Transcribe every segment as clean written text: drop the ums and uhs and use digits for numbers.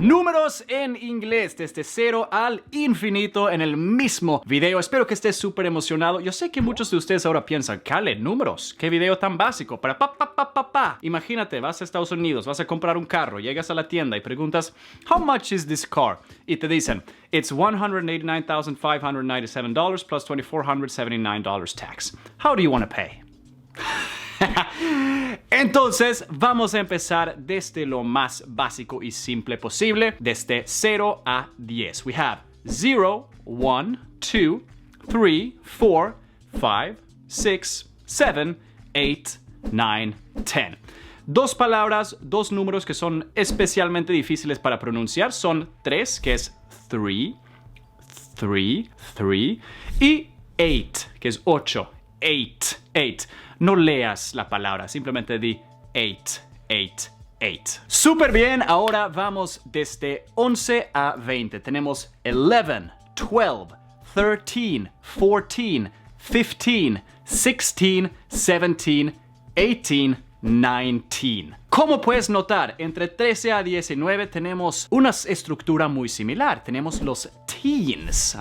números en inglés desde 0 al infinito en el mismo video. Espero que estés súper emocionado. Yo sé que muchos de ustedes ahora piensan, Kale, números, qué video tan básico. Para pa. Imagínate, vas a Estados Unidos, vas a comprar un carro, llegas a la tienda y preguntas, how much is this car? Y te dicen, it's $189,597 plus $2,479 tax. How do you want to pay? Entonces, vamos a empezar desde lo más básico y simple posible, desde 0 a 10. We have 0, 1, 2, 3, 4, 5, 6, 7, 8, 9, 10. Dos palabras, dos números que son especialmente difíciles para pronunciar son 3, que es 3, y 8, que es 8, 8. No leas la palabra, simplemente di 8. Súper bien, ahora vamos desde 11 a 20. Tenemos 11, 12, 13, 14, 15, 16, 17, 18, 19. Como puedes notar, entre 13 a 19 tenemos una estructura muy similar. Tenemos los teens.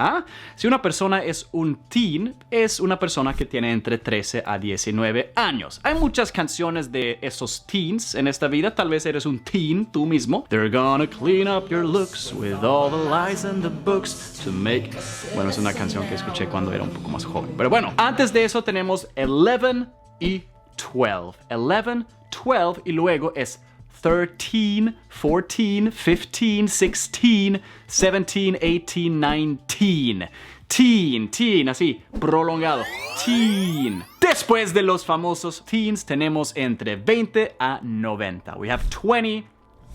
Si una persona es un teen, es una persona que tiene entre 13 a 19 años. Hay muchas canciones de esos teens en esta vida. Tal vez eres un teen tú mismo. They're gonna clean up your looks with all the lies and the books to make... Bueno, es una canción que escuché cuando era un poco más joven. Pero bueno, antes de eso tenemos 11 y 12. 11, 12 y luego es 13, 14, 15, 16, 17, 18, 19. Teen, así, prolongado. Teen. Después de los famosos teens tenemos entre 20 a 90. We have 20,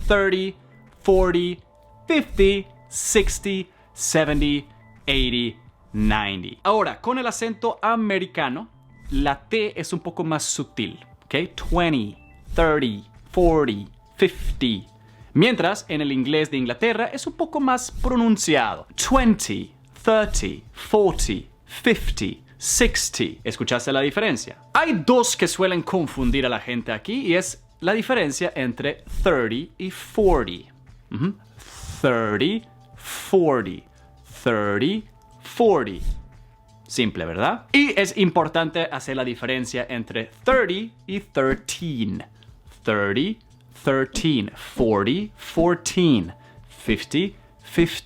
30, 40, 50, 60, 70, 80, 90. Ahora, con el acento americano, la T es un poco más sutil, ¿ok? 20, 30, 40, 50. Mientras en el inglés de Inglaterra es un poco más pronunciado. 20, 30, 40, 50, 60. ¿Escuchaste la diferencia? Hay dos que suelen confundir a la gente aquí y es la diferencia entre 30 y 40. 30, 40, 30, 40. Simple, ¿verdad? Y es importante hacer la diferencia entre 30 y 13. 30, 13, 40, 14, 50,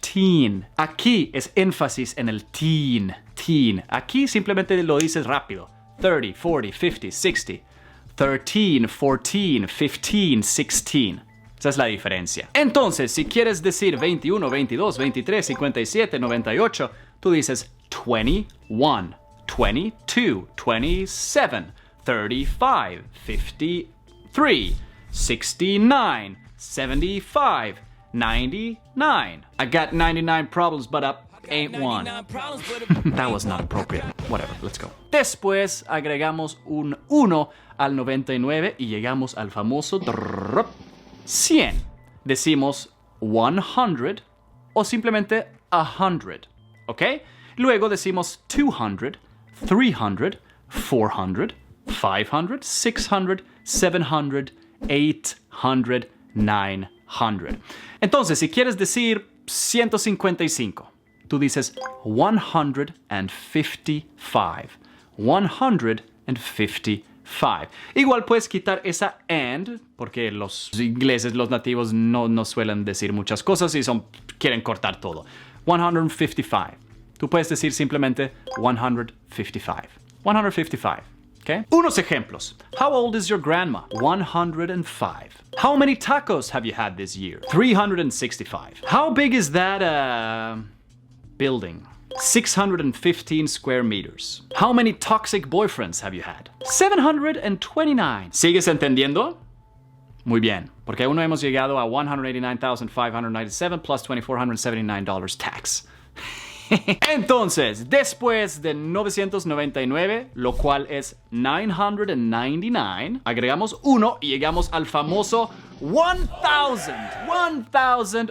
15. Aquí es énfasis en el teen. Aquí simplemente lo dices rápido. 30, 40, 50, 60. 13, 14, 15, 16. Esa es la diferencia. Entonces, si quieres decir 21, 22, 23, 57, 98, tú dices 21, 22, 27, 35, 53, 69, 75, 99. I got 99 problems, but up ain't one. That was not appropriate. Whatever, let's go. Después agregamos un 1 al 99 y llegamos al famoso 100. Decimos 100 o simplemente 100, ¿ok? Luego decimos 200, 300, 400, 500, 600, 700, 800, 900. Entonces, si quieres decir 155, tú dices 155. 155. Igual puedes quitar esa and, porque los ingleses, los nativos, no suelen decir muchas cosas y quieren cortar todo. 155. Tú puedes decir simplemente 155. 155. Okay? Unos ejemplos. How old is your grandma? 105. How many tacos have you had this year? 365. How big is that building? 615 square meters. How many toxic boyfriends have you had? 729. ¿Sigues entendiendo? Muy bien, porque aún no hemos llegado a $189,597 plus $2,479 tax. Entonces, después de 999, lo cual es 999, agregamos 1 y llegamos al famoso 1000. 1000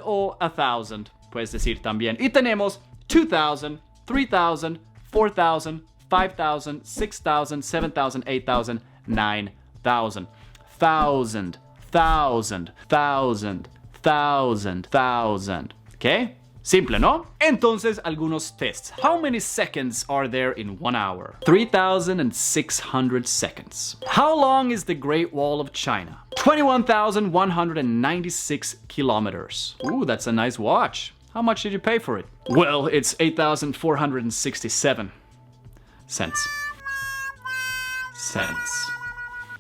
o 1000, puedes decir también. Y tenemos 2000, 3000, 4000, 5000, 6000, 7000, 8000, 9000. 1000, 1000, 1000, thousand. ¿Ok? Simple, ¿no? Entonces, algunos tests. How many seconds are there in 1 hour? 3,600 seconds. How long is the Great Wall of China? 21,196 kilometers. Ooh, that's a nice watch. How much did you pay for it? Well, it's 8,467 cents.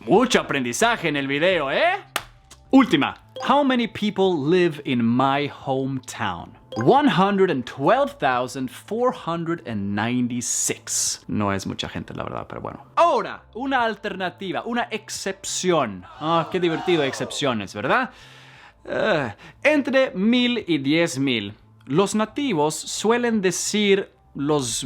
Mucho aprendizaje en el video, ¿eh? Última. How many people live in my hometown? 112,496. No es mucha gente, la verdad, pero bueno. Ahora, una alternativa, una excepción. Ah, qué divertido, excepciones, ¿verdad? Entre 1,000 y 10,000, los nativos suelen decir los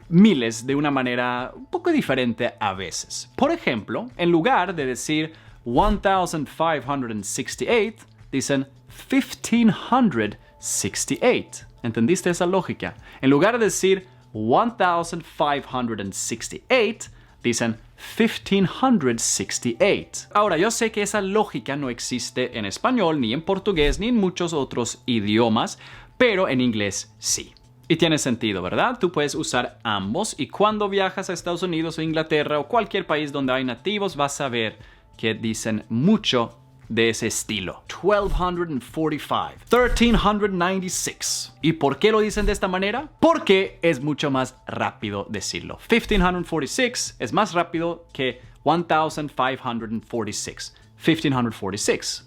miles de una manera un poco diferente a veces. Por ejemplo, en lugar de decir 1,568, dicen 1,568. ¿Entendiste esa lógica? En lugar de decir 1,568, dicen 1,568. Ahora, yo sé que esa lógica no existe en español, ni en portugués, ni en muchos otros idiomas, pero en inglés sí. Y tiene sentido, ¿verdad? Tú puedes usar ambos y cuando viajas a Estados Unidos o Inglaterra o cualquier país donde hay nativos vas a ver que dicen mucho de ese estilo. 1,245, 1,396. ¿Y por qué lo dicen de esta manera? Porque es mucho más rápido decirlo. 1,546 es más rápido que 1,546. 1,546.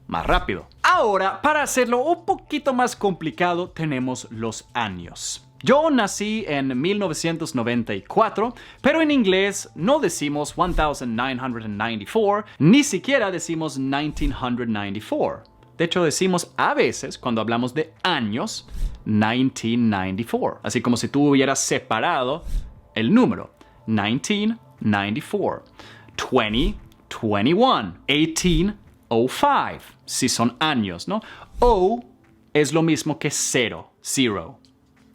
Más rápido. Ahora, para hacerlo un poquito más complicado, tenemos los años. Yo nací en 1994, pero en inglés no decimos 1994, ni siquiera decimos 1994. De hecho, decimos a veces, cuando hablamos de años, 1994. Así como si tú hubieras separado el número. 1994. 2021. 1805. Si son años, ¿no? O es lo mismo que cero.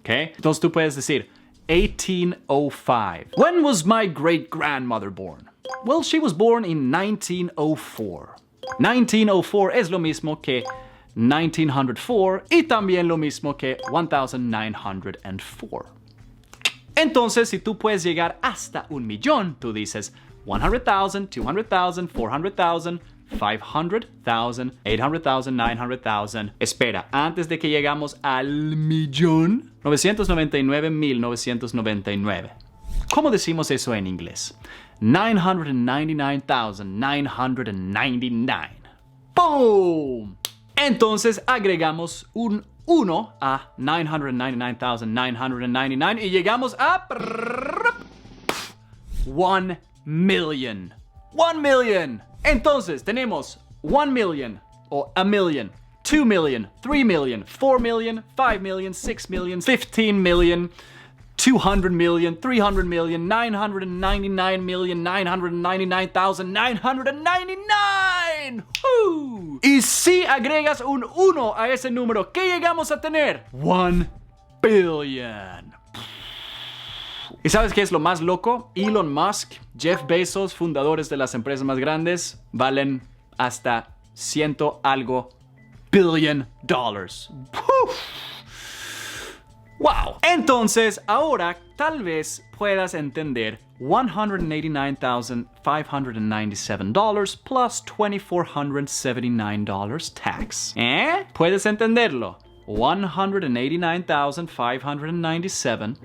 ¿Okay? Entonces tú puedes decir 1805. When was my great-grandmother born? Well, she was born in 1904. 1904 es lo mismo que 1904 y también lo mismo que 1904. Entonces, si tú puedes llegar hasta 1,000,000, tú dices 100,000, 200,000, 400,000, 500,000, 800,000, 900,000. Espera, antes de que llegamos al 1,000,000, 999,999. ¿Cómo decimos eso en inglés? 999,999. ¡Boom! Entonces agregamos un 1 a 999,999 y llegamos a 1,000,000. 1,000,000. Entonces tenemos 1,000,000 o a million, 2,000,000, 3,000,000, 4,000,000, 5,000,000, 6,000,000, 15,000,000, 200,000,000, 300,000,000, 999,999,999. ¡Woo! Y si agregas un 1 a ese número, ¿qué llegamos a tener? 1,000,000,000. ¿Y sabes qué es lo más loco? Elon Musk, Jeff Bezos, fundadores de las empresas más grandes, valen hasta $100 billion. ¡Wow! Entonces, ahora tal vez puedas entender $189,597 plus $2,479 tax. ¿Eh? ¿Puedes entenderlo? $189,597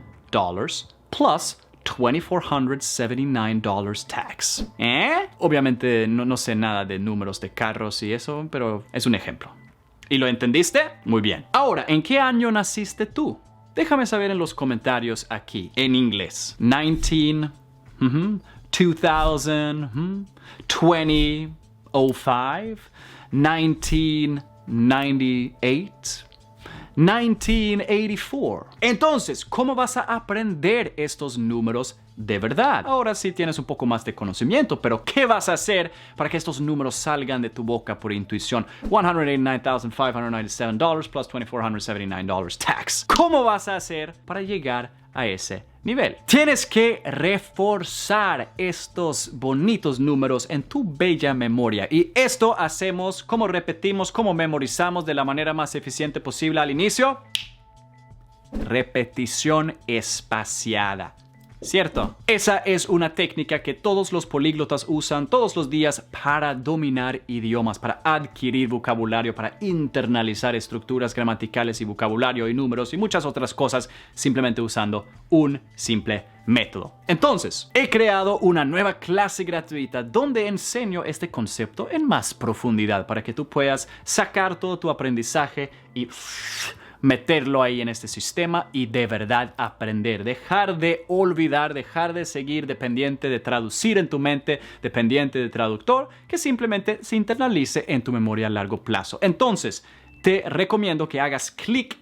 plus $2,479 tax. Obviamente no sé nada de números de carros y eso, pero es un ejemplo. ¿Y lo entendiste? Muy bien. Ahora, ¿en qué año naciste tú? Déjame saber en los comentarios aquí, en inglés. 2005, 2005, 1998. 1984. Entonces, ¿cómo vas a aprender estos números de verdad? Ahora sí tienes un poco más de conocimiento, pero ¿qué vas a hacer para que estos números salgan de tu boca por intuición? $189,597 plus $2,479 tax. ¿Cómo vas a hacer para llegar a ese nivel. Tienes que reforzar estos bonitos números en tu bella memoria. Y esto hacemos, como repetimos, como memorizamos de la manera más eficiente posible al inicio. Repetición espaciada. ¿Cierto? Esa es una técnica que todos los políglotas usan todos los días para dominar idiomas, para adquirir vocabulario, para internalizar estructuras gramaticales y vocabulario y números y muchas otras cosas simplemente usando un simple método. Entonces, he creado una nueva clase gratuita donde enseño este concepto en más profundidad para que tú puedas sacar todo tu aprendizaje y meterlo ahí en este sistema y de verdad aprender. Dejar de olvidar, dejar de seguir dependiente de traducir en tu mente, dependiente de traductor, que simplemente se internalice en tu memoria a largo plazo. Entonces, te recomiendo que hagas clic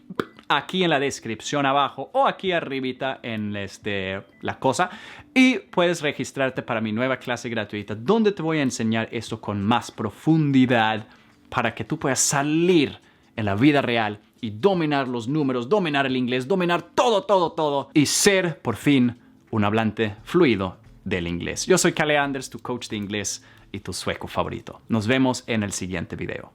aquí en la descripción abajo o aquí arribita en la cosa y puedes registrarte para mi nueva clase gratuita donde te voy a enseñar esto con más profundidad para que tú puedas salir en la vida real y dominar los números, dominar el inglés, dominar todo y ser, por fin, un hablante fluido del inglés. Yo soy Kalle Anders, tu coach de inglés y tu sueco favorito. Nos vemos en el siguiente video.